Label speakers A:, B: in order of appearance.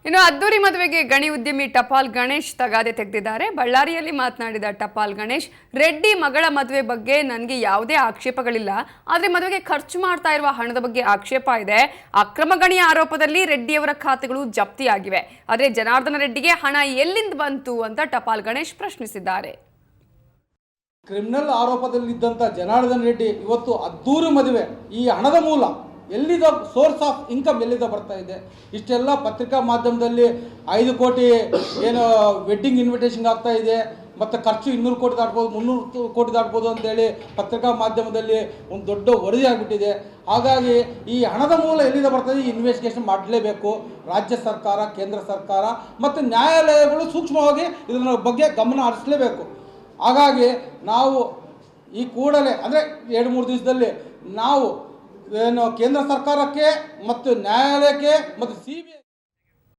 A: ಇನ್ನು ಅದ್ದೂರಿ ಮದುವೆಗೆ ಗಣಿ ಉದ್ಯಮಿ ಟಪಾಲ್ ಗಣೇಶ್ ತಗಾದೆ ತೆಗೆದಿದ್ದಾರೆ. ಬಳ್ಳಾರಿಯಲ್ಲಿ ಮಾತನಾಡಿದ ಟಪಾಲ್ ಗಣೇಶ್, ರೆಡ್ಡಿ ಮಗಳ ಮದುವೆ ಬಗ್ಗೆ ನನಗೆ ಯಾವುದೇ ಆಕ್ಷೇಪಗಳಿಲ್ಲ, ಆದರೆ ಮದುವೆಗೆ ಖರ್ಚು ಮಾಡ್ತಾ ಇರುವ ಹಣದ ಬಗ್ಗೆ ಆಕ್ಷೇಪ ಇದೆ. ಅಕ್ರಮ ಗಣಿಯ ಆರೋಪದಲ್ಲಿ ರೆಡ್ಡಿಯವರ ಖಾತೆಗಳು ಜಪ್ತಿಯಾಗಿವೆ, ಆದರೆ ಜನಾರ್ದನ ರೆಡ್ಡಿಗೆ ಹಣ ಎಲ್ಲಿಂದ ಬಂತು ಅಂತ ಟಪಾಲ್ ಗಣೇಶ್ ಪ್ರಶ್ನಿಸಿದ್ದಾರೆ.
B: ಕ್ರಿಮಿನಲ್ ಆರೋಪದಲ್ಲಿದ್ದಂಥ ಜನಾರ್ದನ ರೆಡ್ಡಿ ಇವತ್ತು ಅದ್ದೂರಿ ಮದುವೆ, ಈ ಹಣದ ಮೂಲ ಎಲ್ಲಿದ, ಸೋರ್ಸ್ ಆಫ್ ಇನ್ಕಮ್ ಎಲ್ಲಿಂದ ಬರ್ತಾ ಇದೆ? ಇಷ್ಟೆಲ್ಲ ಪತ್ರಿಕಾ ಮಾಧ್ಯಮದಲ್ಲಿ 5 ಕೋಟಿ ಏನು ವೆಡ್ಡಿಂಗ್ ಇನ್ವಿಟೇಷನ್ ಆಗ್ತಾ ಇದೆ, ಮತ್ತು ಖರ್ಚು 200 ಕೋಟಿ ದಾಟ್ಬೋದು, 300 ಕೋಟಿ ದಾಟ್ಬೋದು ಅಂತೇಳಿ ಪತ್ರಿಕಾ ಮಾಧ್ಯಮದಲ್ಲಿ ಒಂದು ದೊಡ್ಡ ವರದಿ ಆಗಿಬಿಟ್ಟಿದೆ. ಹಾಗಾಗಿ ಈ ಹಣದ ಮೂಲ ಎಲ್ಲಿಂದ ಬರ್ತದೆ ಇನ್ವೆಸ್ಟಿಗೇಷನ್ ಮಾಡಲೇಬೇಕು. ರಾಜ್ಯ ಸರ್ಕಾರ, ಕೇಂದ್ರ ಸರ್ಕಾರ ಮತ್ತು ನ್ಯಾಯಾಲಯಗಳು ಸೂಕ್ಷ್ಮವಾಗಿ ಇದರ ಬಗ್ಗೆ ಗಮನ ಹರಿಸಲೇಬೇಕು. ಹಾಗಾಗಿ ನಾವು ಈ ಕೂಡಲೇ ಅಂದರೆ 2-3 ದಿವಸದಲ್ಲಿ ನಾವು ಏನು ಕೇಂದ್ರ ಸರ್ಕಾರಕ್ಕೆ ಮತ್ತು ನ್ಯಾಯಾಲಯಕ್ಕೆ ಮತ್ತು CBI